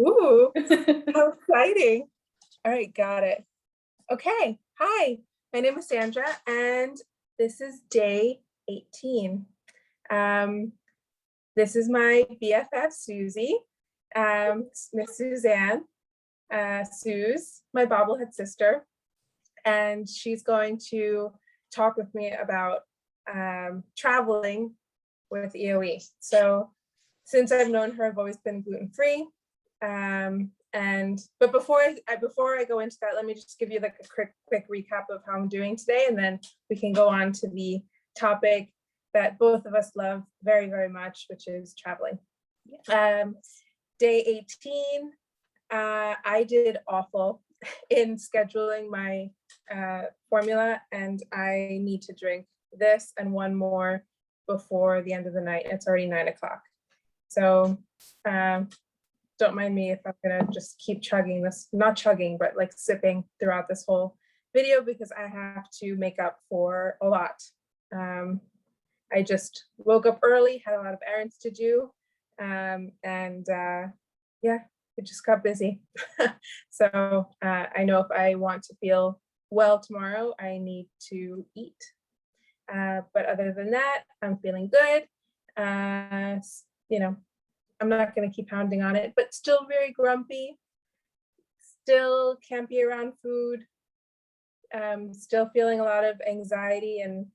Ooh, how exciting. All right, got it. Okay, hi, my name is Sandra, and this is day 18. This is my BFF Susie, Miss Suzanne, Suze, my bobblehead sister, and she's going to talk with me about traveling with EOE. So since I've known her, I've always been gluten-free. But before I go into that, let me just give you like a quick recap of how I'm doing today, and then we can go on to the topic that both of us love very, very much, which is traveling. Day 18, I did awful in scheduling my formula, and I need to drink this and one more before the end of the night. It's already 9 o'clock. So don't mind me if I'm gonna just keep chugging this, not chugging, but like sipping throughout this whole video, because I have to make up for a lot. I just woke up early, had a lot of errands to do, yeah, it just got busy. So I know if I want to feel well tomorrow, I need to eat. But other than that, I'm feeling good. You know, I'm not going to keep pounding on it, but still very grumpy. Still can't be around food. Still feeling a lot of anxiety and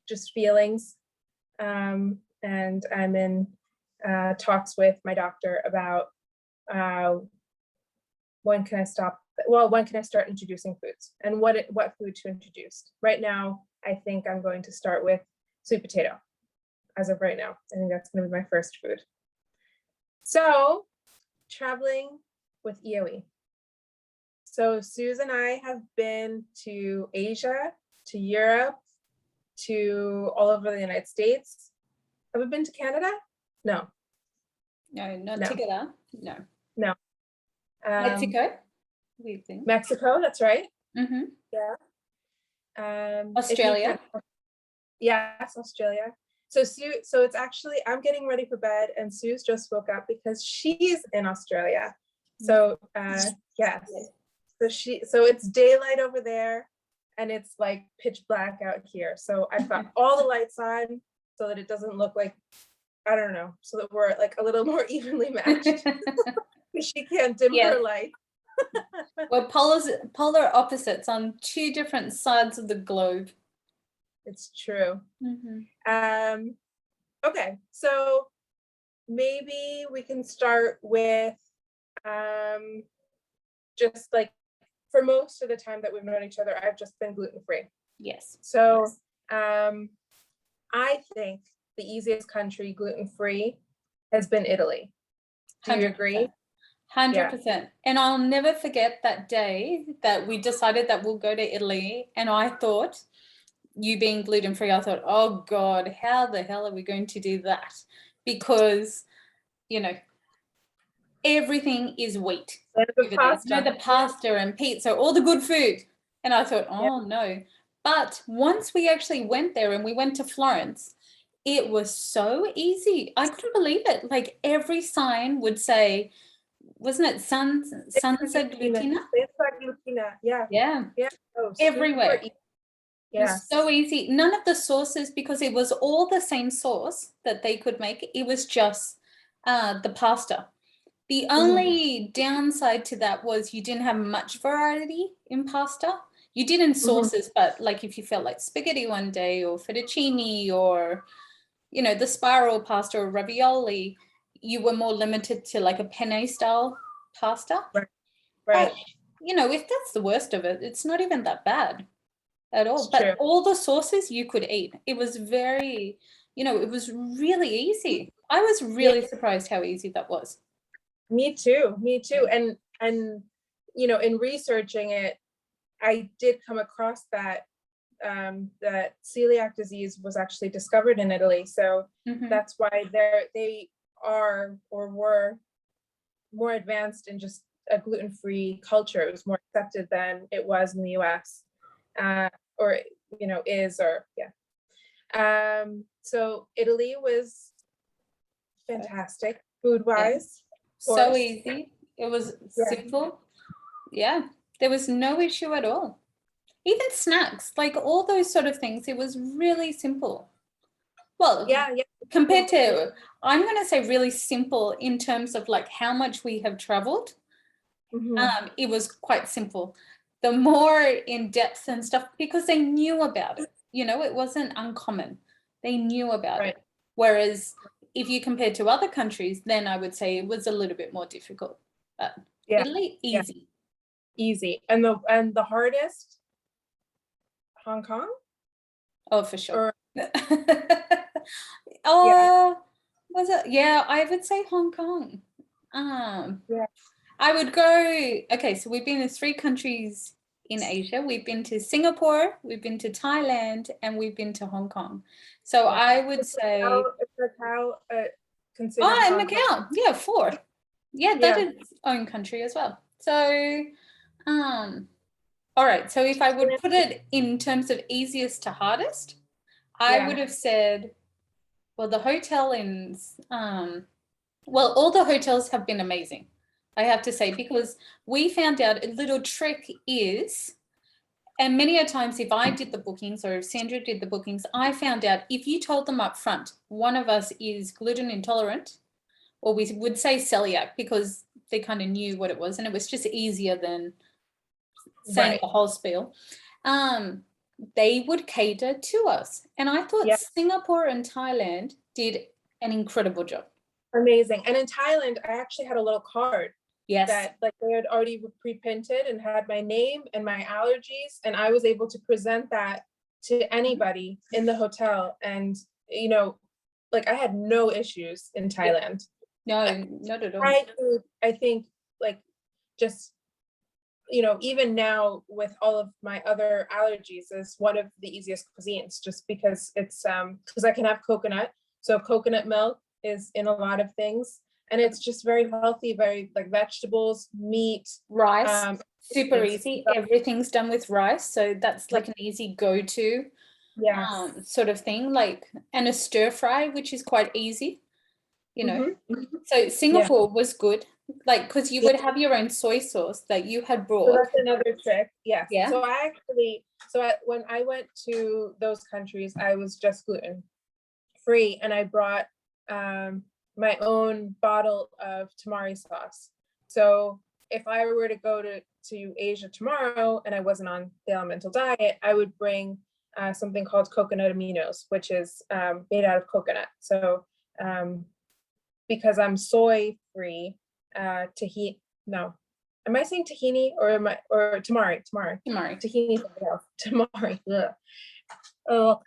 just feelings. And I'm in talks with my doctor about when can I start introducing foods and what food to introduce. Right now, I think I'm going to start with sweet potato. As of right now, I think that's going to be my first food. So, traveling with EOE. So Suze and I have been to Asia, to Europe, to all over the United States. Have we been to Canada? No. No, not together. No. No. Mexico. We think. Mexico, that's right. Mm-hmm. Yeah. Australia. Yes, Australia. So it's actually, I'm getting ready for bed, and Suze just woke up because she's in Australia. So yes. So it's daylight over there, and it's like pitch black out here. So I've got all the lights on so that it doesn't look like, I don't know, so that we're like a little more evenly matched. She can't dim her light. We're polar opposites on two different sides of the globe. It's true. Mm-hmm. Okay, so maybe we can start with just like, for most of the time that we've known each other, I've just been gluten-free. Yes. So I think the easiest country gluten-free has been Italy. Do you agree? 100%. Yeah. And I'll never forget that day that we decided that we'll go to Italy, and I thought, you being gluten-free, I thought, oh God, how the hell are we going to do that? Because, you know, everything is wheat. The pasta and pizza, all the good food. And I thought, oh no. But once we actually went there and we went to Florence, it was so easy. I couldn't believe it. Like every sign would say, wasn't it senza glutine? Yeah. Oh, everywhere. Yeah. It was so easy. None of the sauces, because it was all the same sauce that they could make. It was just the pasta. The only downside to that was you didn't have much variety in pasta. You did in sauces, but like if you felt like spaghetti one day or fettuccine or, you know, the spiral pasta or ravioli, you were more limited to like a penne style pasta. Right. But, you know, if that's the worst of it, it's not even that bad at all. It's but true. All the sauces you could eat. It was very, you know, it was really easy. I was really surprised how easy that was. Me too. And you know, in researching it, I did come across that that celiac disease was actually discovered in Italy. So that's why they are or were more advanced in just a gluten-free culture. It was more accepted than it was in the US. Or, you know, so Italy was fantastic food-wise. So course. easy. It was Yeah. simple. Yeah, there was no issue at all. Even snacks, like all those sort of things, it was really simple. Well, Yeah. compared to, I'm going to say really simple in terms of like how much we have traveled. Mhm. It was quite simple. The more in depth and stuff, because they knew about it, you know, it wasn't uncommon. They knew about Right. it. Whereas if you compare to other countries, then I would say it was a little bit more difficult. But Yeah. Italy, Yeah. easy. Easy. And the hardest, Hong Kong? Oh, for sure. Or Oh, was it? Yeah, I would say Hong Kong. Yeah. I would go, okay, so we've been to 3 countries in Asia. We've been to Singapore, we've been to Thailand, and we've been to Hong Kong. So Yeah. I would say, Is Macau considered oh, and Hong Kong? Macau, yeah, 4. Yeah, that Yeah. is its own country as well. So, all right, so if I would put it in terms of easiest to hardest, I Yeah. would have said, well, the hotel in, well, all the hotels have been amazing, I have to say, because we found out a little trick is, and many a times if I did the bookings or if Sandra did the bookings, I found out if you told them up front, one of us is gluten intolerant, or we would say celiac because they kind of knew what it was and it was just easier than saying Right. the whole spiel. They would cater to us. And I thought Yeah. Singapore and Thailand did an incredible job. Amazing. And in Thailand, I actually had a little card Yes. that like they had already pre-printed and had my name and my allergies, and I was able to present that to anybody in the hotel. And you know, like I had no issues in Thailand. No, not at all. Thai food, I think, like just even now with all of my other allergies, is one of the easiest cuisines, just because it's because I can have coconut. So coconut milk is in a lot of things, and it's just very healthy, very like vegetables, meat, Rice, super easy. stuff. Everything's done with rice. So that's like an easy go-to Yes. sort of thing, like, and a stir fry, which is quite easy, you know. So Singapore was good, like, because you would have your own soy sauce that you had So brought. that's another trick. Yes. Yeah. So I actually, when I went to those countries, I was just gluten free, and I brought my own bottle of tamari sauce. So if I were to go to Asia tomorrow and I wasn't on the elemental diet, I would bring something called coconut aminos, which is made out of coconut. So because I'm soy free, tahini, no, am I saying tahini or tamari? Tahini, something else. Tamari. Ugh. Oh,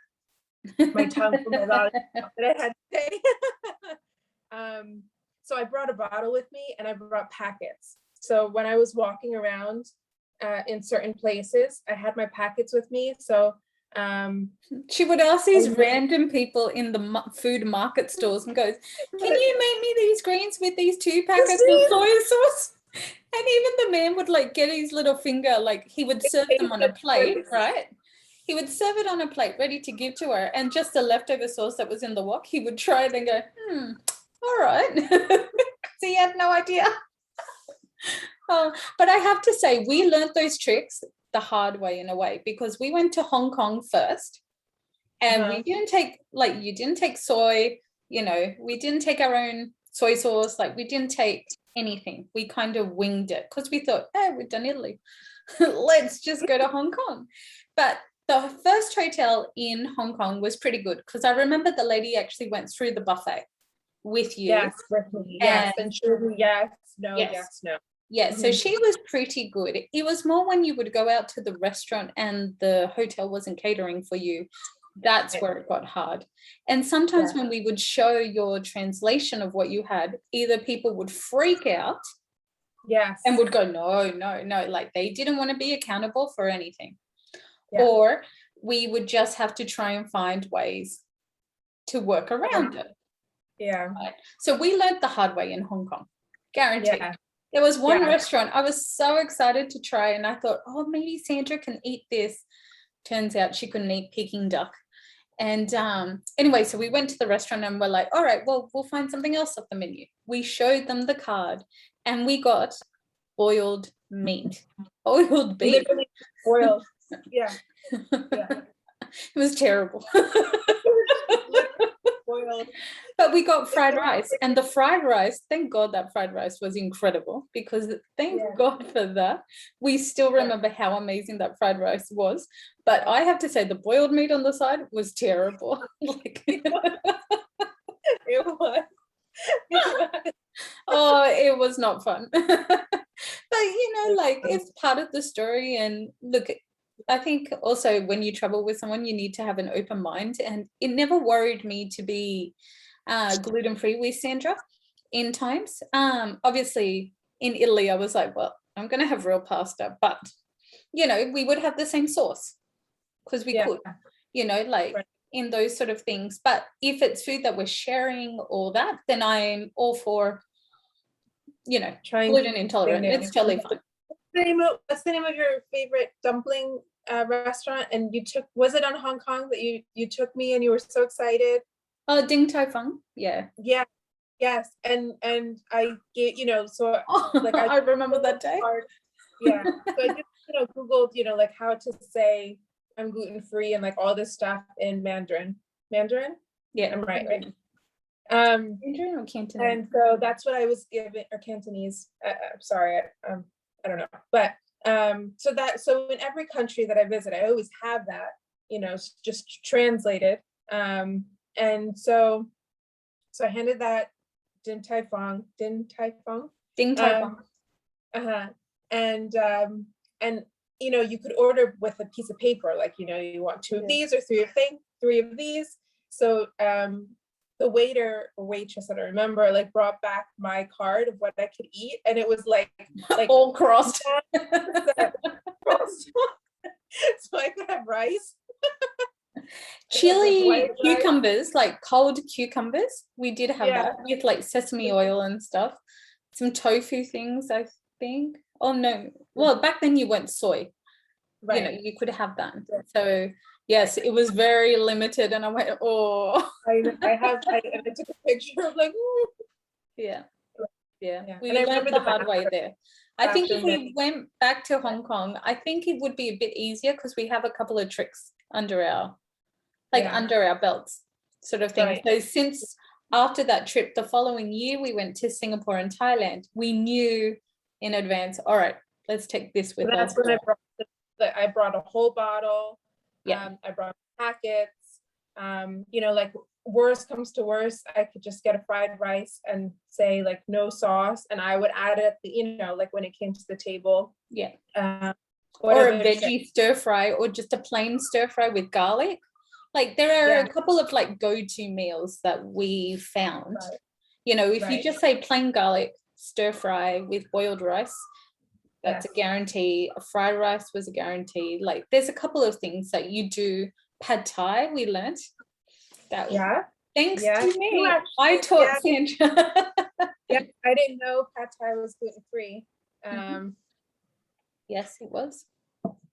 my tongue from my body that I had to say. So I brought a bottle with me, and I brought packets. So when I was walking around in certain places, I had my packets with me. So she would ask these random people in the food market stores and goes, can you make me these greens with these 2 packets of soy sauce? And even the man would like get his little finger, like he would serve them on a plate, right? He would serve it on a plate ready to give to her, and just the leftover sauce that was in the wok, he would try it and go, all right. So he had no idea. But I have to say, we learned those tricks the hard way in a way, because we went to Hong Kong first, and we didn't take, like, you didn't take soy, we didn't take our own soy sauce, like we didn't take anything. We kind of winged it because we thought, we've done Italy. Let's just go to Hong Kong. But the first hotel in Hong Kong was pretty good, because I remember the lady actually went through the buffet with you. Yes, with me. Yes, and sure, yes, no, yes, no. Yeah, so she was pretty good. It was more when you would go out to the restaurant and the hotel wasn't catering for you. That's where it got hard. And sometimes when we would show your translation of what you had, either people would freak out, and would go, no, like they didn't want to be accountable for anything. Or we would just have to try and find ways to work around it. Right? So we learned the hard way in Hong Kong, guaranteed. There was one restaurant I was so excited to try, and I thought, maybe Sandra can eat this. Turns out she couldn't eat Peking duck. And anyway, so we went to the restaurant and we're like, all right, well, we'll find something else off the menu. We showed them the card and we got boiled meat, boiled beef. Literally boiled. Yeah. It was terrible. Boiled. But we got fried rice, and the fried rice, thank God that fried rice was incredible, because thank God for that. We still remember how amazing that fried rice was. But I have to say the boiled meat on the side was terrible. Like, It was. oh, it was not fun. But like, it's part of the story. And look, I think also when you travel with someone, you need to have an open mind, and it never worried me to be gluten-free with Sandra in times. Obviously in Italy I was like, well, I'm gonna have real pasta, but we would have the same sauce because we could, like in those sort of things. But if it's food that we're sharing or that, then I'm all for gluten intolerant. It's totally fine. What's the name of your favorite dumpling restaurant? And was it on Hong Kong that you took me and you were so excited? Oh, Ding Tai Fung. Yeah. Yes. And I get, so like I remember that day. Yeah. So I just Googled, like how to say I'm gluten-free and like all this stuff in Mandarin. Mandarin? Yeah. I'm right. Mandarin or Cantonese? And so that's what I was given, or Cantonese. Sorry, I don't know. But so in every country that I visit, I always have that, just translated. And so I handed that Din Tai Fung. Ding Tai Fung. And you could order with a piece of paper, like you want 2 of these or 3 of these. So the waiter or waitress, I don't remember, like brought back my card of what I could eat, and it was like all crossed. So I could have rice. Chili cucumbers, like cold cucumbers. We did have that with like sesame oil and stuff. Some tofu things, I think. Oh no. Well, back then you went soy. Right. You could have that. So yes, it was very limited, and I went, oh. I took a picture of like, ooh. Yeah. We And I learned remember the the hard way there. I think if we bathroom. went back to Hong Kong, I think it would be a bit easier because we have a couple of tricks under our belts, sort of thing. Right. So since after that trip, the following year we went to Singapore and Thailand, we knew in advance, all right, let's take this with us. That's when I brought a whole bottle. Yeah. I brought packets. Like worst comes to worst, I could just get a fried rice and say like no sauce, and I would add it, like when it came to the table. Yeah. Or a veggie stir fry, or just a plain stir fry with garlic. Like there are a couple of like go-to meals that we found. Right. If you just say plain garlic stir fry with boiled rice, that's a guarantee. A fried rice was a guarantee. Like there's a couple of things that you do. Pad Thai, we learnt that. Thanks to me. I taught Sandra. I didn't know Pad Thai was gluten-free. Yes, it was.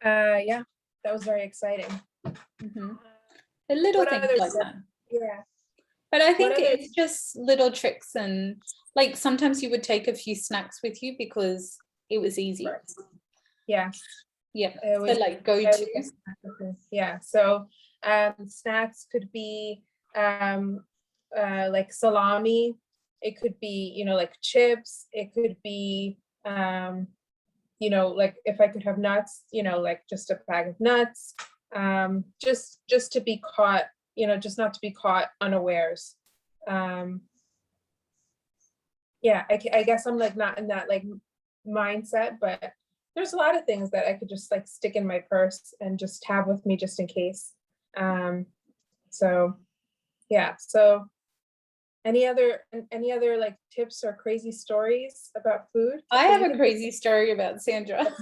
That was very exciting. The little things like that. Yeah. But I think it's just little tricks, and like sometimes you would take a few snacks with you because it was easy. Right. Yeah. So like go to. Yeah. So snacks could be like salami. It could be, like chips. It could be like if I could have nuts, like just a bag of nuts. Just to be caught, just not to be caught unawares. I guess I'm like not in that like mindset, but there's a lot of things that I could just like stick in my purse and just have with me just in case. So any other like tips or crazy stories about food? I have a crazy story about Sandra.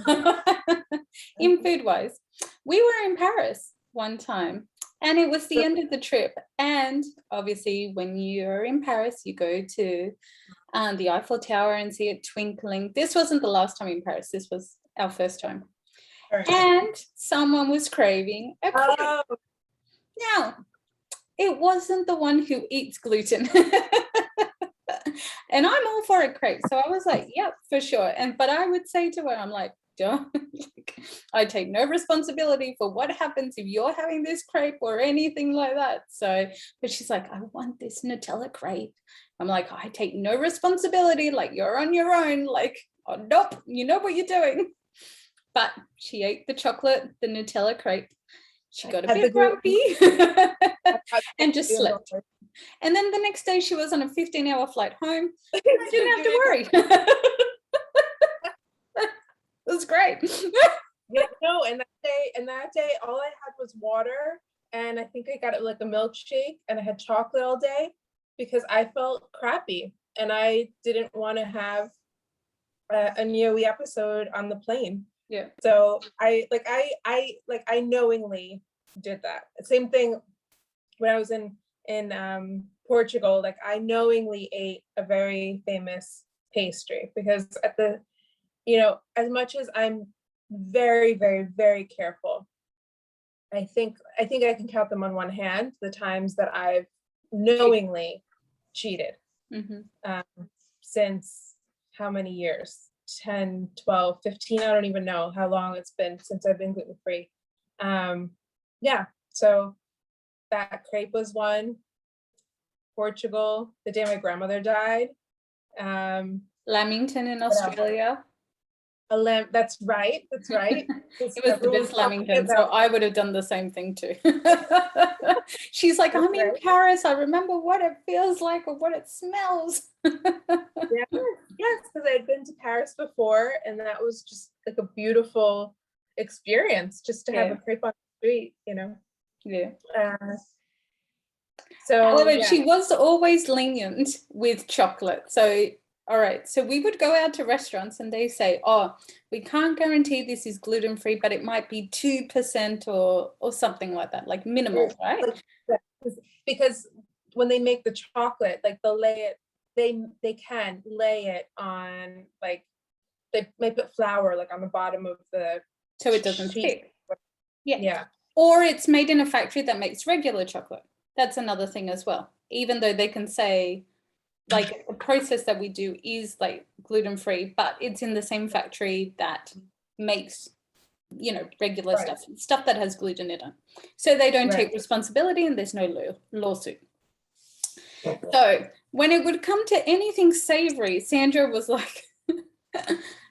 In food wise, we were in Paris one time, and it was the end of the trip, and obviously when you're in Paris you go to the Eiffel Tower and see it twinkling. This wasn't the last time in Paris, this was our first time. And someone was craving a crepe. Now it wasn't the one who eats gluten. And I'm all for a crepe. So I was like, yep, for sure. But I would say to her, I'm like, don't, I take no responsibility for what happens if you're having this crepe or anything like that. So, but she's like, I want this Nutella crepe. I'm like, I take no responsibility. Like, you're on your own. Like, oh, nope, you know what you're doing. But she ate the chocolate, the Nutella crepe. She got a bit grumpy and just slept. And then the next day she was on a 15-hour flight home. I didn't have to worry. It was great. Yeah, no, and that day, all I had was water, and I think I got it like a milkshake, and I had chocolate all day because I felt crappy, and I didn't want to have an EOE episode on the plane. Yeah. So I knowingly did that. Same thing when I was in Portugal. Like, I knowingly ate a very famous pastry because at the, as much as I'm very, very, very careful, I think I can count them on one hand the times that I've knowingly cheated. Since how many years? 10, 12, 15, I don't even know how long it's been since I've been gluten-free. Yeah, so that crepe was one. Portugal, the day my grandmother died. Lamington in Australia. That's right. It was the best Lamington, so I would have done the same thing too. She's like, I'm in Paris, I remember what it feels like or what it smells. Yes, because I'd been to Paris before, and that was just like a beautiful experience just to have a crepe on the street, Yeah. So however, she was always lenient with chocolate. So all right, so we would go out to restaurants and they say, oh, we can't guarantee this is gluten-free, but it might be 2% or something like that, like minimal, right? Because when they make the chocolate, like they'll lay it, they can lay it on, like they may put flour like on the bottom of the, so it doesn't stick. Yeah. Or it's made in a factory that makes regular chocolate. That's another thing as well. Even though they can say, like, the process that we do is like gluten-free, but it's in the same factory that makes, regular stuff that has gluten in it. So they don't take responsibility and there's no lawsuit. So when it would come to anything savory, Sandra was like,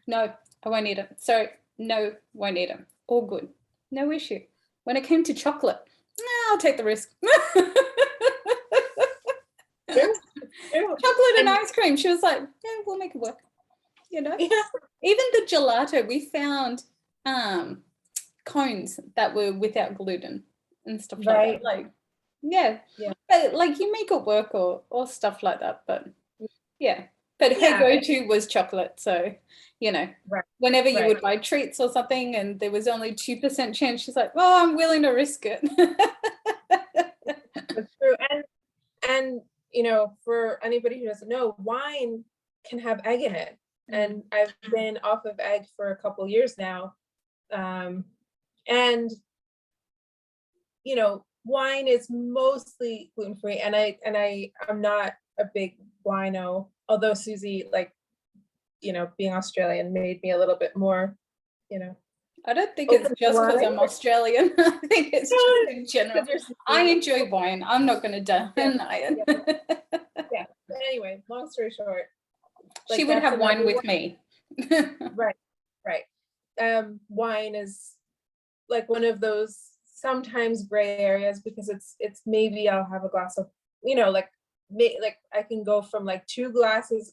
no, I won't eat it. Sorry, no, won't eat it. All good. No issue. When it came to chocolate, I'll take the risk. Chocolate and ice cream. She was like, yeah, we'll make it work. Even the gelato, we found cones that were without gluten and stuff like that. Like, but like you make it work or stuff like that. But but her go-to was chocolate. So whenever you would buy treats or something and there was only 2% chance, she's like, well, I'm willing to risk it. That's true. And for anybody who doesn't know, wine can have egg in it. And I've been off of egg for a couple years now. And wine is mostly gluten-free, and I'm not a big wino, although Susie, like, being Australian made me a little bit more, I don't think it's just because I'm Australian. I think it's just in general. I enjoy wine. I'm not going to deny it. But anyway, long story short, she would have wine with me. Right. Wine is like one of those sometimes gray areas because it's maybe I'll have a glass of, like I can go from like 2 glasses,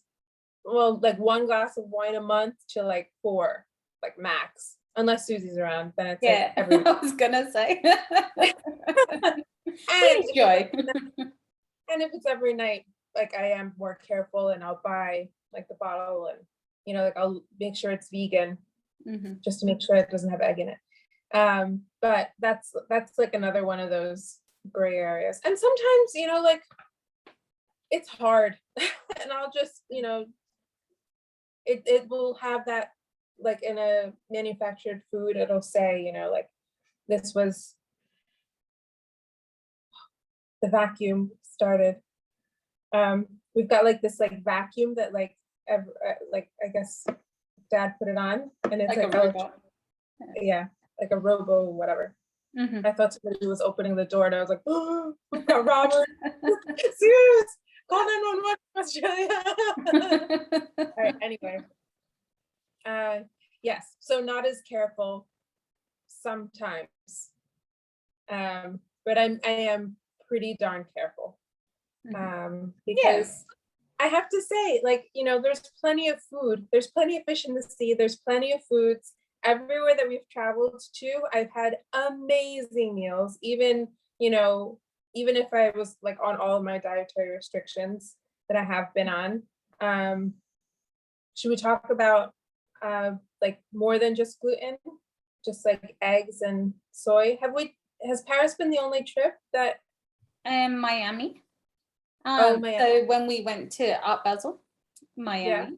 well, like 1 glass of wine a month to like 4, like max. Unless Susie's around, then it's like every I was gonna say. Enjoy. And if it's every night, like I am more careful and I'll buy like the bottle and like I'll make sure it's vegan, just to make sure it doesn't have egg in it. But that's like another one of those gray areas. And sometimes, like it's hard and I'll just, it will have that, like in a manufactured food, it'll say, like this was the vacuum started. We've got like this like vacuum that like I guess Dad put it on, and it's Like a robot. yeah, like a robo whatever. I thought somebody was opening the door, and I was like, oh, we've got Robert. Serious, call 911 Australia. All right, anyway. Yes, so not as careful sometimes, but I am pretty darn careful, because I have to say, like, you know, there's plenty of food, there's plenty of fish in the sea, there's plenty of foods everywhere that we've traveled to. I've had amazing meals, even, you know, even if I was like on all of my dietary restrictions that I have been on. Should we talk about like more than just gluten, just like eggs and soy? Has Paris been the only trip that? Miami. Miami. So when we went to Art Basel, Miami,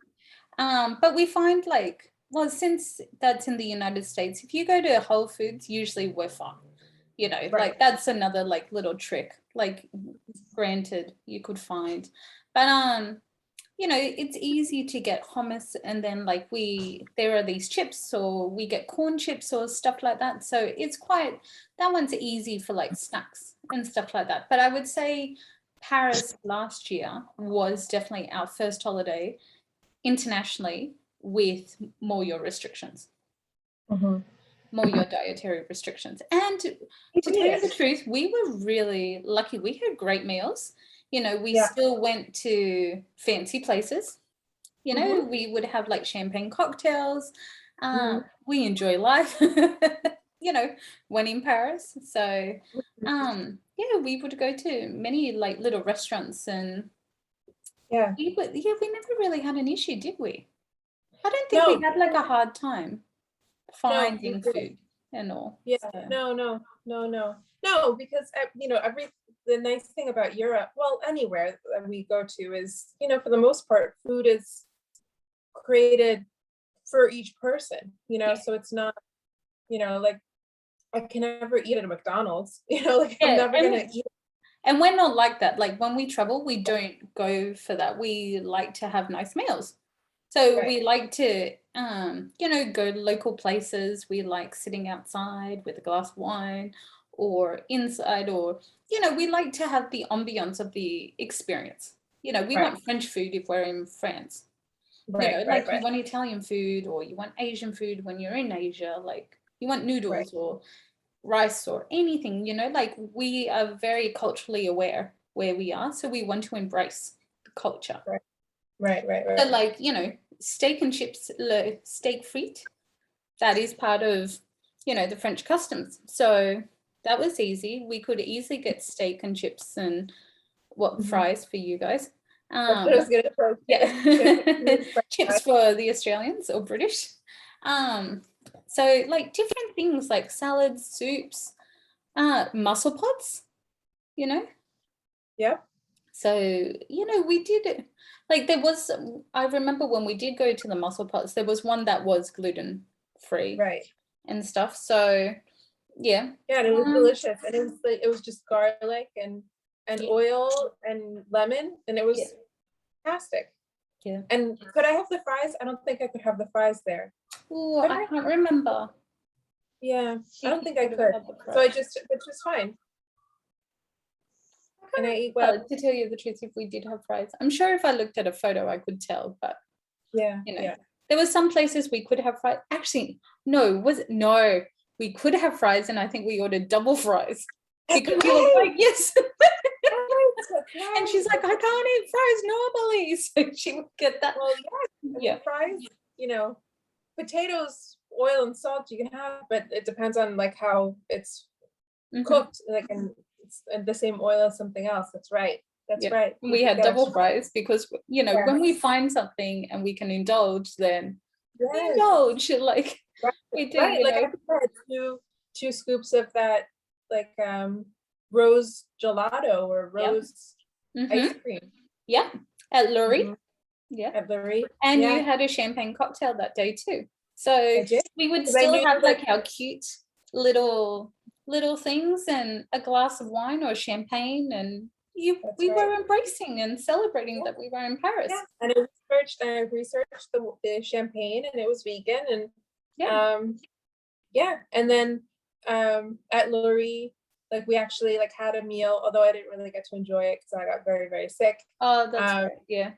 but we find like, well, since that's in the United States, if you go to Whole Foods, usually we're fine. You know, like that's another like little trick. Like, granted, you could find, but you know, it's easy to get hummus, and then like there are these chips, or we get corn chips or stuff like that. So it's quite, that one's easy for like snacks and stuff like that. But I would say Paris last year was definitely our first holiday internationally with more your restrictions, more your dietary restrictions. And to tell you the truth, we were really lucky. We had great meals. You know, we still went to fancy places. You know, we would have like champagne cocktails. We enjoy life, you know, when in Paris. So, yeah, we would go to many like little restaurants, and we never really had an issue, did we? I don't think we had like a hard time finding food and all. Yeah, so. No, because you know, the nice thing about Europe, well, anywhere that we go to is, you know, for the most part, food is created for each person, you know, so it's not, you know, like I can never eat at a McDonald's, you know, like I'm never gonna eat. And we're not like that. Like when we travel, we don't go for that. We like to have nice meals. So we like to, you know, go to local places. We like sitting outside with a glass of wine, or inside, or, you know, we like to have the ambiance of the experience. You know, we want French food if we're in France. You know, like you want Italian food, or you want Asian food when you're in Asia. Like you want noodles or rice or anything, you know, like we are very culturally aware where we are. So we want to embrace the culture. Right. So like, you know, steak and chips, steak frites, that is part of, you know, the French customs. So that was easy. We could easily get steak and chips and fries for you guys. Chips for the Australians or British. So like different things like salads, soups, mussel pods, you know? So, you know, we did it. Like there was, I remember when we did go to the mussel pods, there was one that was gluten free and stuff. So yeah. Yeah, and it was delicious. And it was just garlic and oil and lemon, and it was fantastic. Yeah. And could I have the fries? I don't think I could have the fries there. Oh, I can't remember. Yeah, I don't think I could. So which was fine. And I eat well. To tell you the truth, if we did have fries, I'm sure if I looked at a photo, I could tell. But you know, there were some places we could have fries. Actually, no, we could have fries, and I think we ordered double fries because we were like, yes. And she's like, I can't eat fries normally, so she would get that. Well, fries, you know, potatoes, oil and salt you can have, but it depends on like how it's cooked, like in the same oil as something else. That's right. We had double fries because, you know, when we find something and we can indulge, then we indulge. Like we do, you like know. I had two scoops of that, like rose gelato or rose ice cream. Yeah, at Lurie. At Lurie. And you had a champagne cocktail that day too. So we would still have like our cute little little things and a glass of wine or champagne, and That's we right. were embracing and celebrating Yeah. that we were in Paris. Yeah, and I researched the champagne, and it was vegan, and Yeah. yeah, and then at Lori, like we actually like had a meal, although I didn't really get to enjoy it because I got very, very sick. Oh, that's Um, right. Yeah.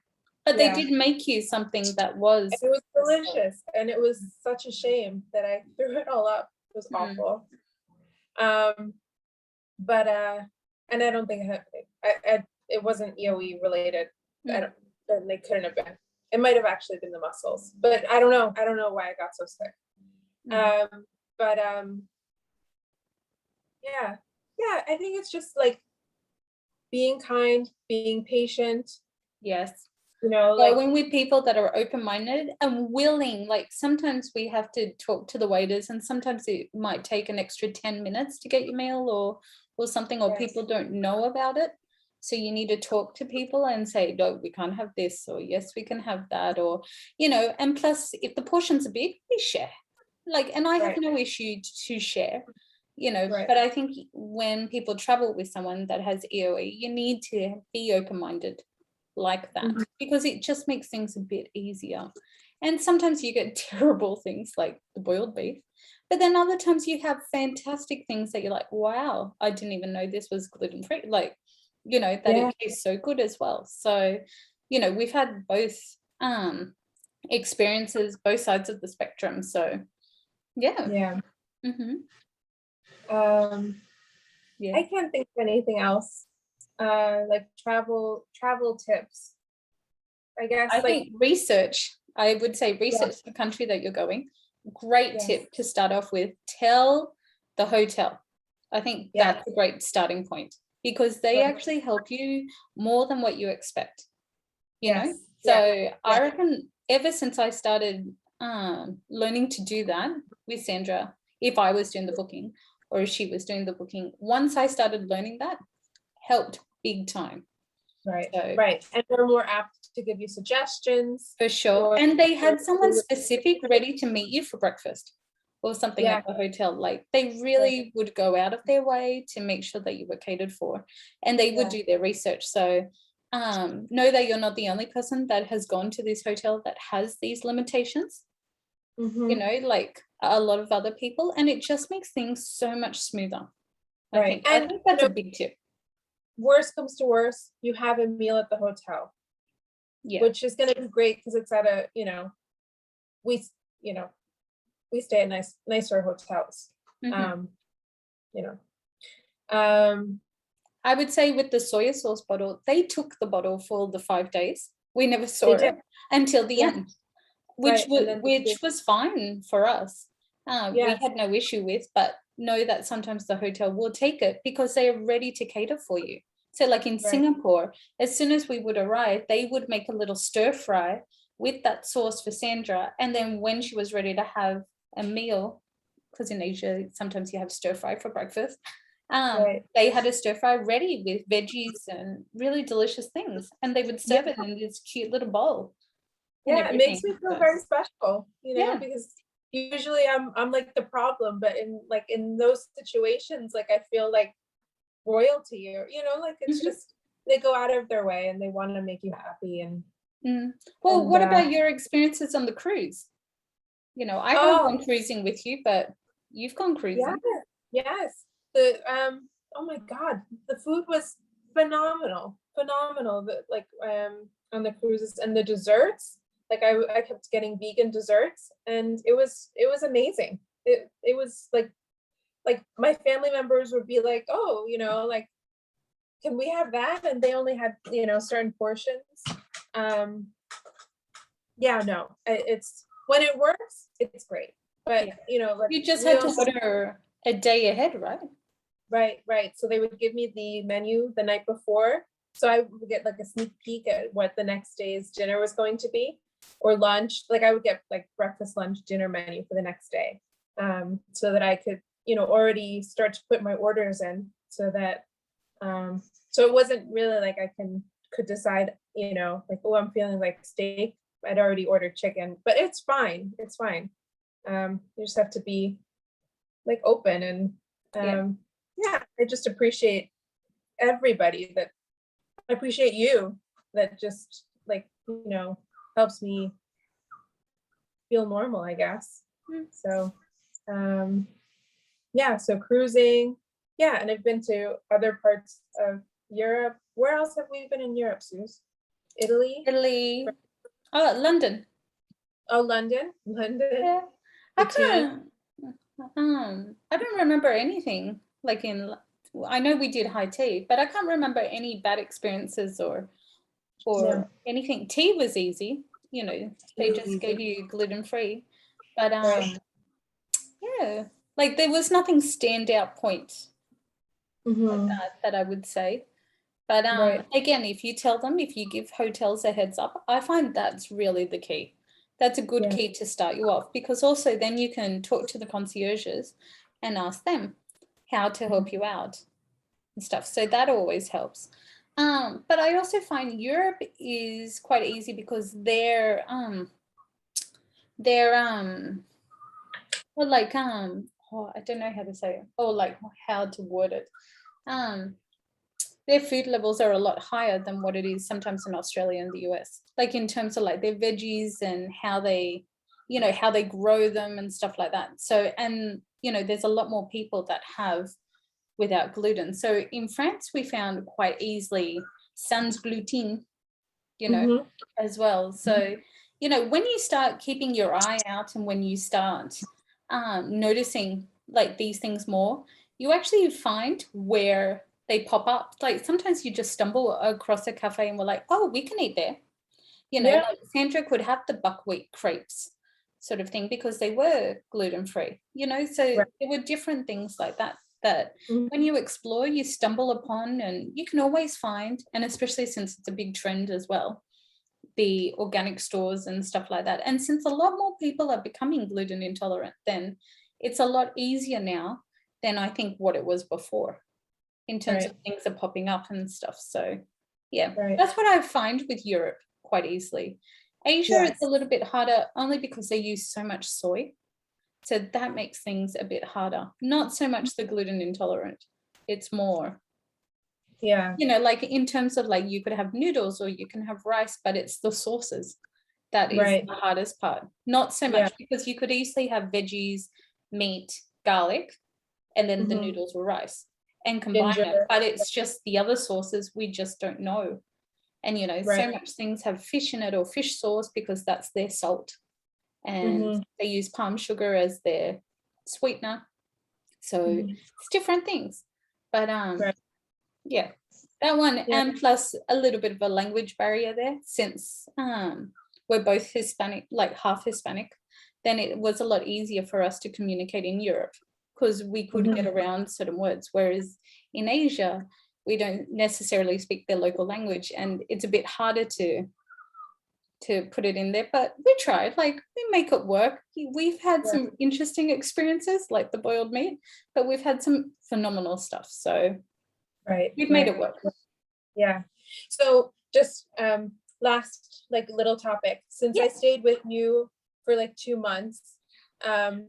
But they yeah, did make you something that and was it was delicious, and it was such a shame that I threw it all up. It was Mm. awful. But and I don't think it wasn't EOE related. I Mm. don't, then they couldn't have been. It might have actually been the mussels, but I don't know. I don't know why I got so sick. Mm. But yeah, yeah. I think it's just like being kind, being patient. Yes. You know, like Going with people that are open-minded and willing. Like sometimes we have to talk to the waiters, and sometimes it might take an extra 10 minutes to get your meal or something, or yes, people don't know about it. So you need to talk to people and say, no, we can't have this, or yes, we can have that, or, you know, and plus if the portions are big, we share. Like, and I have right, no issue to share, you know, right, but I think when people travel with someone that has EOE, you need to be open-minded like that, Mhm. because it just makes things a bit easier. And sometimes you get terrible things like the boiled beef, but then other times you have fantastic things that you're like, wow, I didn't even know this was gluten-free, like, you know, that Yeah, it tastes so good as well. So, you know, we've had both experiences, both sides of the spectrum. So yeah. yeah. Mm-hmm. Yeah. I can't think of anything else. Like travel tips. I guess I like think research, I would say yeah, research the country that you're going. Great yes, tip to start off with. Tell the hotel. I think yeah, that's a great starting point, because they right, actually help you more than what you expect, you know? yes, So yeah, I yeah, reckon ever since I started learning to do that with Sandra, if I was doing the booking or if she was doing the booking, once I started learning that, helped big time. right, So right. And they're more apt to give you suggestions for sure. or And they had someone specific ready to meet you for breakfast or something yeah, at the hotel. Like they really would go out of their way to make sure that you were catered for, and they would yeah, do their research. So know that you're not the only person that has gone to this hotel that has these limitations, you mm-hmm. know, like a lot of other people, and it just makes things so much smoother. Right. I And think that's a big tip. worst comes to worst, you have a meal at the hotel, Yeah. which is going to be great because it's at a, we, you know, we stay at nicer hotels. Mm-hmm. You know, um, I would say with the soy sauce bottle, they took the bottle for the 5 days. We never saw they did, it until the yeah, end, right. And then which was fine for us. We yes, had no issue with, but know that sometimes the hotel will take it because they are ready to cater for you. So like in right, Singapore, as soon as we would arrive, they would make a little stir fry with that sauce for Sandra. And then when she was ready to have a meal, because in Asia, sometimes you have stir fry for breakfast. right. They had a stir fry ready with veggies and really delicious things, and they would Yeah, serve it in this cute little bowl and yeah. It makes everything. me feel So, very special, yeah. because usually I'm like the problem, but in those situations, like I feel like royalty, or like it's Mhm. just they go out of their way and they want to make you happy, Mm. Well, and what about your experiences on the cruise? You know, I haven't oh gone cruising with you, but you've gone yeah, cruising. yes, the oh my god, the food was phenomenal, like on the cruises, and the desserts, like I kept getting vegan desserts, and it was amazing. It was like my family members would be like, oh, like, can we have that? And they only had certain portions. um yeah, no, it's when it works, it's great, but Yeah. like You just we had to also order a day ahead, right? right, so they would give me the menu the night before, so I would get like a sneak peek at what the next day's dinner was going to be, or lunch. Like I would get like breakfast, lunch, dinner menu for the next day, so that I could already start to put my orders in, so that so it wasn't really like I could decide, like, oh, I'm feeling like steak. I'd already ordered chicken, but it's fine. It's fine. You just have to be like open, and Yeah, I just appreciate everybody that, I appreciate you that just like, helps me feel normal, I guess. So, yeah, so cruising. Yeah, and I've been to other parts of Europe. Where else have we been in Europe, Suze? Italy? Italy. Oh, London. Oh, London. London. Yeah. The tea. I don't remember anything like I know we did high tea, but I can't remember any bad experiences or No. anything. Tea was easy, they was just easy. gave you gluten-free. But Right. yeah, like there was nothing standout point like Mhm. that I would say. But Right. again, if you give hotels a heads up, I find that's really the key. That's a good Yeah. key to start you off, because also then you can talk to the concierges and ask them how to help you out and stuff. So that always helps. But I also find Europe is quite easy because they're well, like I don't know how to say it, or like how to word it. Their food levels are a lot higher than what it is sometimes in Australia and the US, like in terms of like their veggies and how they, how they grow them and stuff like that. So, and, there's a lot more people that have without gluten. So in France, we found quite easily sans gluten, Mhm. as well. So, when you start keeping your eye out and when you start noticing like these things more, you actually find where they pop up. Like sometimes you just stumble across a cafe and we're like, oh, we can eat there. Yeah. Like Sandra could have the buckwheat crepes sort of thing because they were gluten-free, so Right. there were different things like that Mhm. when you explore, you stumble upon, and you can always find, and especially since it's a big trend as well, the organic stores and stuff like that. And since a lot more people are becoming gluten intolerant, then it's a lot easier now than I think what it was before in terms of things are popping up and stuff. So yeah, Right. that's what I find with Europe quite easily. Asia, Yes. it's a little bit harder only because they use so much soy. So that makes things a bit harder. Not so much the gluten intolerant. It's more, Yeah. like in terms of like you could have noodles or you can have rice, but it's the sauces that is Right. the hardest part. Not so Yeah. much because you could easily have veggies, meat, garlic, and then the Mhm. noodles or rice and combine it. Ginger. But it's just the other sauces we just don't know. And so Right. much things have fish in it or fish sauce because that's their salt. And Mhm. they use palm sugar as their sweetener. So Mhm. it's different things. But Right. yeah, that one. Yeah. And plus a little bit of a language barrier there, since we're both Hispanic, like half Hispanic, then it was a lot easier for us to communicate in Europe because we could get Mhm. around certain words. Whereas in Asia, we don't necessarily speak their local language, and it's a bit harder to put it in there, but we tried, like we make it work. We've had Yeah. some interesting experiences like the boiled meat, but we've had some phenomenal stuff, so Right. we've made Right. it work. Yeah. So just last like little topic. Since I Yeah. stayed with you for like 2 months, I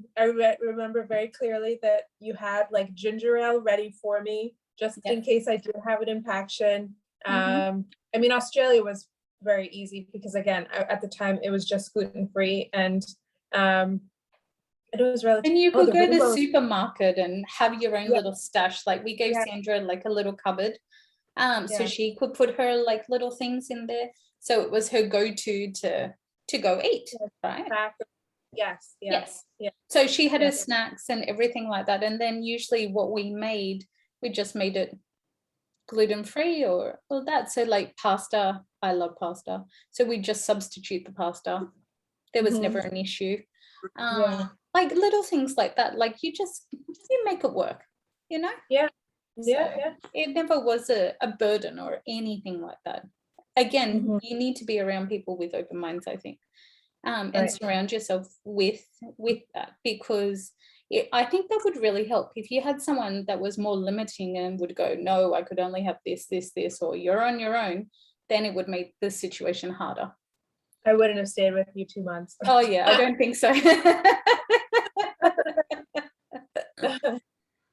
remember very clearly that you had like ginger ale ready for me just Yeah. in case I do have an impaction. Mhm. I mean, Australia was very easy because again, at the time it was just gluten-free and it was And relative. you Oh, could the go to the rainbow. supermarket and have your own Yeah. little stash. Like we gave Yeah. Sandra like a little cupboard, so Yeah. she could put her like little things in there. So it was her go-to to go eat, right? Yes. Yeah. Yes. Yeah. So she had Yeah. her snacks and everything like that. And then usually what we made, we just made it gluten-free or that. So like pasta, I love pasta. So we just substitute the pasta. There was never Mhm. an issue. Yeah. Like little things like that. Like you make it work, you know? Yeah. So Yeah. Yeah. it never was a burden or anything like that. Again, Mhm. you need to be around people with open minds, I think. And Right. surround yourself with that, because I think that would really help if you had someone that was more limiting and would go, no, I could only have this, or you're on your own, then it would make the situation harder. I wouldn't have stayed with you 2 months. Oh yeah, I don't think so.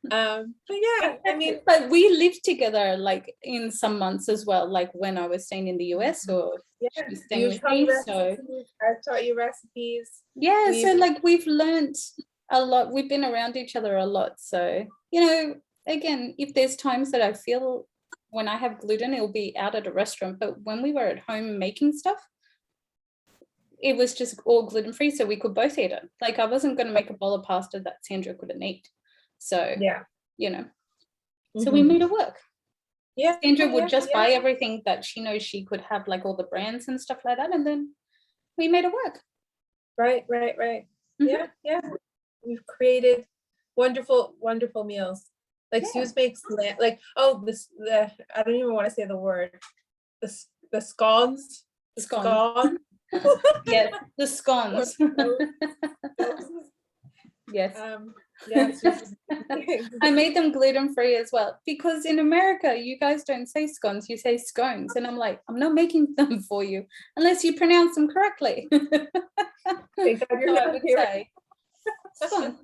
But yeah, I mean, but we lived together like in some months as well, like when I was staying in the US or yeah, she was staying you with taught me me. So recipes. I've taught you recipes. yeah, so We've like we've learned a lot. We've been around each other a lot. So, you know, again, if there's times that I feel when I have gluten, it'll be out at a restaurant. But when we were at home making stuff, it was just all gluten-free, so we could both eat it. Like I wasn't going to make a bowl of pasta that Sandra couldn't eat. So, yeah. you know, so we made it work. Yeah. Sandra would yeah, just yeah. buy everything that she knows she could have, like all the brands and stuff like that. And then we made it work. Right. Mhm. Yeah. We've created wonderful, wonderful meals. Like Yeah. Suze makes like, oh, I don't even want to say the word. The scones. The Scones. Yes, the scones. Yes. Yeah, I made them gluten-free as well, because in America, you guys don't say scones, you say scones. And I'm like, I'm not making them for you unless you pronounce them correctly. Thank God you're So I not would here. say scones.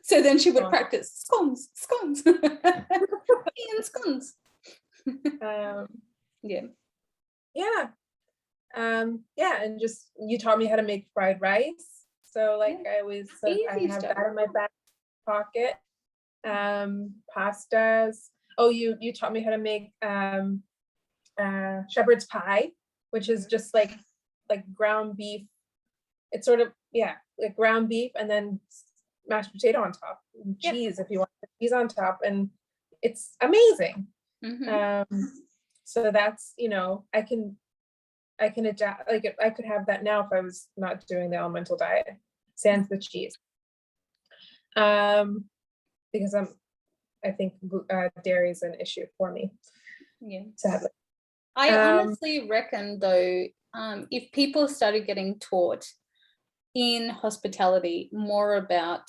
So then she would Scones. practice scones. Ian scones. Yeah. Yeah. And just you taught me how to make fried rice. So like Yeah. I always I Easy have stuff. that in my back pocket. Pastas. Oh, you taught me how to make shepherd's pie, which is just like ground beef. It's sort of like ground beef and then mashed potato on top, and Yep. cheese if you want cheese on top, and it's amazing. So that's, I can adapt. Like I could have that now if I was not doing the elemental diet, sans the cheese. Because I think dairy is an issue for me. Yeah. Sadly. I honestly reckon though, if people started getting taught in hospitality more about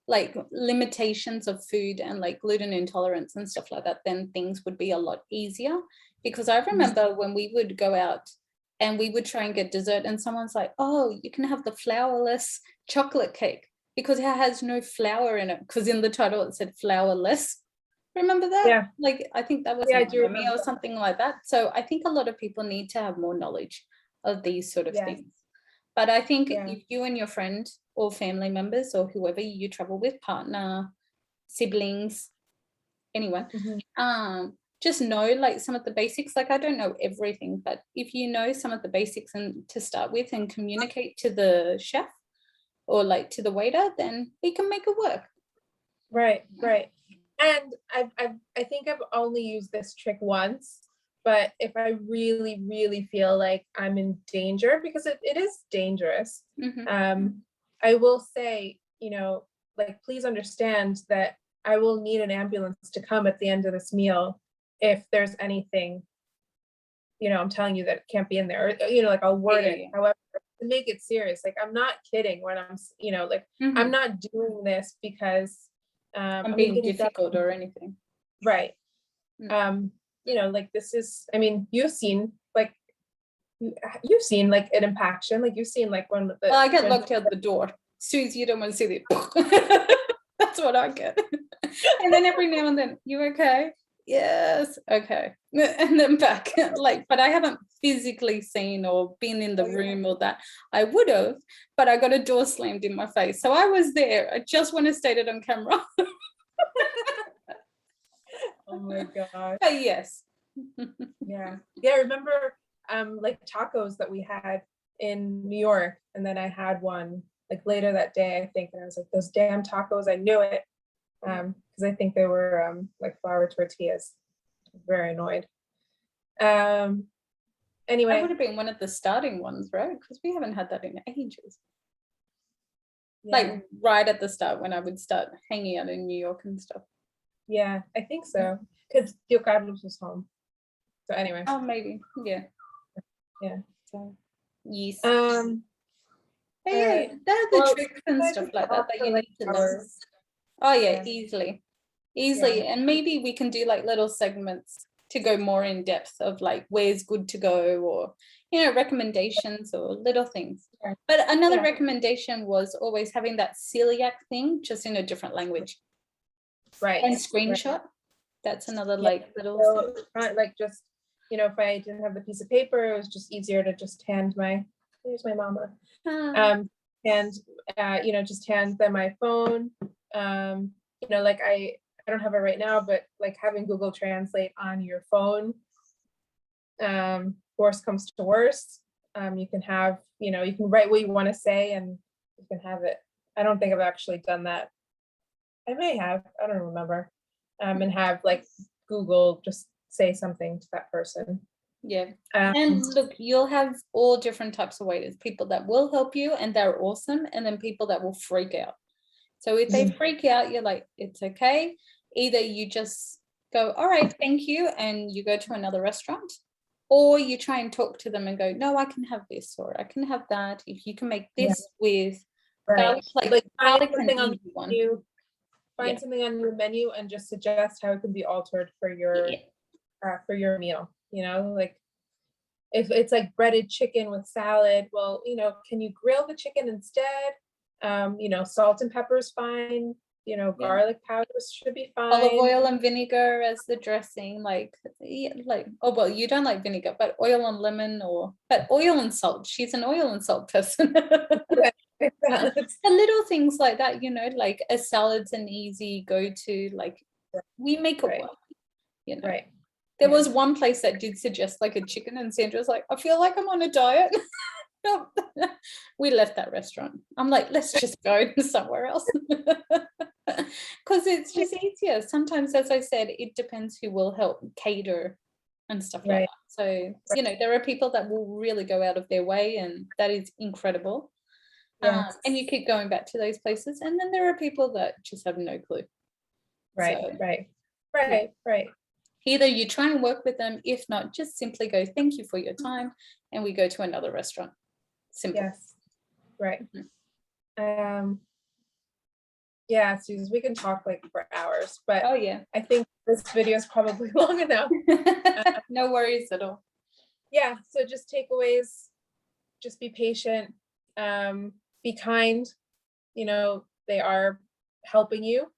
like limitations of food and like gluten intolerance and stuff like that, then things would be a lot easier. Because I remember when we would go out and we would try and get dessert and someone's like, oh, you can have the flourless chocolate cake because it has no flour in it, because in the title it said flourless. Remember that? Yeah. Like I think that was I do me or something like that. So I think a lot of people need to have more knowledge of these sort of things. But I think if you and your friend or family members or whoever you travel with, partner, siblings, anyone, just know like some of the basics. Like I don't know everything, but if you know some of the basics and to start with and communicate to the chef or like to the waiter, then we can make it work. Right. And I think I've only used this trick once, but if I really, really feel like I'm in danger, because it is dangerous, I will say, like, please understand that I will need an ambulance to come at the end of this meal if there's anything, I'm telling you that can't be in there, or, like I'll word it, however, to make it serious. Like, I'm not kidding when I'm, like, I'm not doing this because I'm being difficult or anything. Right. Like this is, I mean, you've seen like an impaction, like you've seen like when well, I get locked out the door. Suze, you don't want to see the that's what I get. And then every now and then, you okay? Yes, okay. And then back. Like, but I haven't physically seen or been in the room or that. I would have, but I got a door slammed in my face. So I was there. I just want to state it on camera. Oh my god. But yes. Yeah. Remember like tacos that we had in New York, and then I had one like later that day, I think, and I was like, those damn tacos, I knew it. Because I think they were like flour tortillas. Very annoyed. Anyway, that would have been one of the starting ones, right? Because we haven't had that in ages. Like right at the start when I would start hanging out in New York and stuff. Yeah, I think so. Because Tio Carlos was home. So anyway. Oh, maybe. Yeah. So yes. But yeah, they're the tricks and stuff like that that you need to learn. Oh yeah, easily. And maybe we can do like little segments to go more in depth of like where's good to go, or recommendations or little things. But another recommendation was always having that celiac thing just in a different language. Right. And Right. screenshot. That's another Yeah, like little so, thing. like just, if I didn't have the piece of paper, it was just easier to just hand here's my mama. Ah, And just hand them my phone. Like I don't have it right now, but like having Google Translate on your phone, worst comes to worst, you can have, you can write what you want to say and you can have it. I don't think I've actually done that. I may have, I don't remember. And have like Google just say something to that person. yeah. Um, And look, you'll have all different types of waiters, people that will help you and they're awesome, and then people that will freak out. So if they freak out, you're like, it's okay. Either you just go, all right, thank you, and you go to another restaurant, or you try and talk to them and go, no, I can have this, or I can have that. If you can make this with garlic, right. like Find garlic an something on easy the one. menu, find Yeah. something on your menu and just suggest how it can be altered for your meal. Like if it's like breaded chicken with salad, well, can you grill the chicken instead? Salt and pepper is fine. Garlic powders should be Olive fine. oil and vinegar as the dressing, oh well, you don't like vinegar, but oil and lemon, but oil and salt. She's an oil and salt person. The little things like that, like a salad's an easy go-to. Like we make it work. Right. There was one place that did suggest like a chicken, and Sandra's like, I feel like I'm on a diet. We left that restaurant. I'm like, let's just go somewhere else. Because it's just easier. Sometimes, as I said, it depends who will help cater and stuff like that. So, there are people that will really go out of their way, and that is incredible. Yes. And you keep going back to those places. And then there are people that just have no clue. Right, So, right. Either you try and work with them, if not, just simply go, thank you for your time, and we go to another restaurant. Simple. Yes, right. Yeah, Susan, we can talk like for hours, but Oh yeah, I think this video is probably long enough. No worries at all. Yeah, so just takeaways, just be patient, be kind, they are helping you.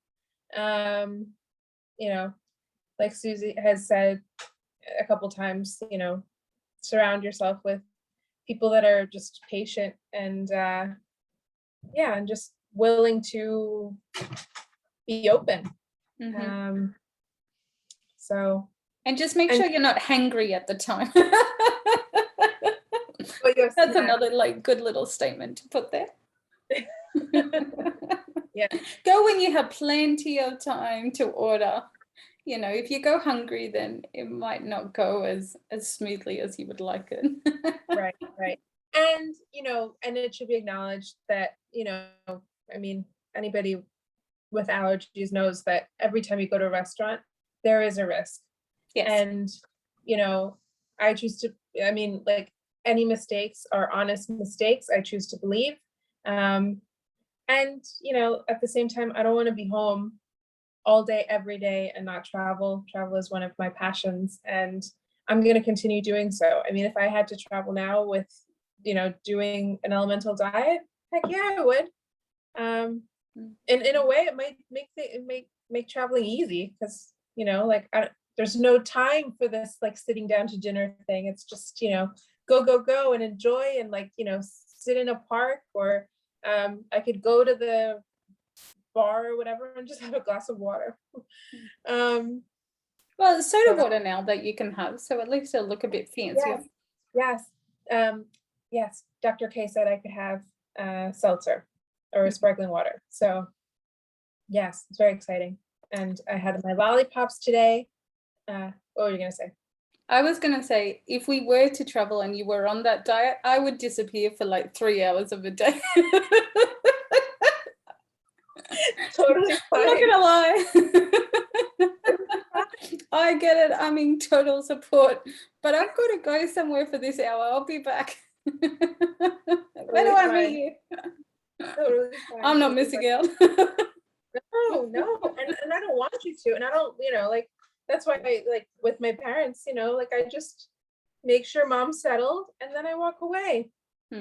Like Susie has said a couple times, surround yourself with people that are just patient and and just willing to be open. So and just make sure you're not hangry at the time. That's another like good little statement to put there. Yeah. Go when you have plenty of time to order. If you go hungry, then it might not go as smoothly as you would like it. Right. And and it should be acknowledged that anybody with allergies knows that every time you go to a restaurant, there is a risk. Yes. And I choose to, like any mistakes are honest mistakes, I choose to believe. And at the same time, I don't want to be home all day, every day and not travel. Travel is one of my passions, and I'm going to continue doing so. If I had to travel now with, doing an elemental diet, heck yeah, I would. And in a way, it might make traveling easy because, there's no time for this like sitting down to dinner thing. It's just, go and enjoy and sit in a park, or I could go to the bar or whatever and just have a glass of water. Well, there's soda water now that you can have, so at least it'll look a bit fancier. Yes. Dr. K said I could have seltzer or sparkling water. So yes, it's very exciting. And I had my lollipops today. What were you gonna say? I was gonna say, if we were to travel and you were on that diet, I would disappear for like 3 hours of a day. Totally fine. I'm not gonna lie. I get it. I'm in total support, but I've got to go somewhere for this hour. I'll be back. Where do I meet you? Totally fine. I'm not missing out. No, and I don't want you to, and I don't, that's why I like with my parents, I just make sure mom's settled and then I walk away. I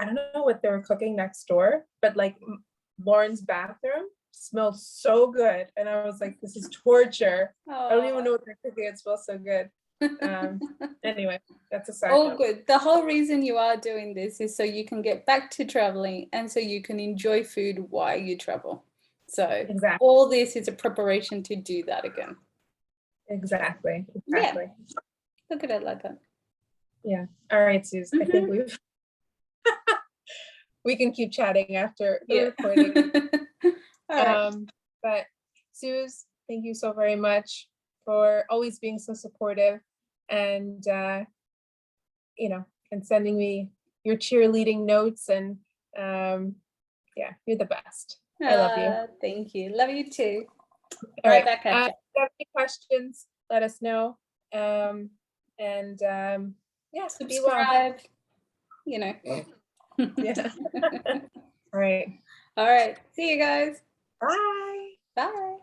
don't know what they were cooking next door, but like Lauren's bathroom smells so good. And I was like, this is torture. I don't even Aw. know what they're cooking. It smells so good. Anyway, that's a side All note. good. The whole reason you are doing this is so you can get back to traveling and so you can enjoy food while you travel. So Exactly. all this is a preparation to do that again. Exactly. Yeah. Look at it like that. Yeah. All right, Suze. I think we can keep chatting after the recording. All right. But Suze, thank you so very much for always being so supportive and and sending me your cheerleading notes, and yeah, you're the best. I love you. Thank you. Love you too. All Right right. back at you. If you have any questions, let us know. Yeah, be well. Subscribe. You know. Yeah. All right. All right. See you guys. Bye. Bye.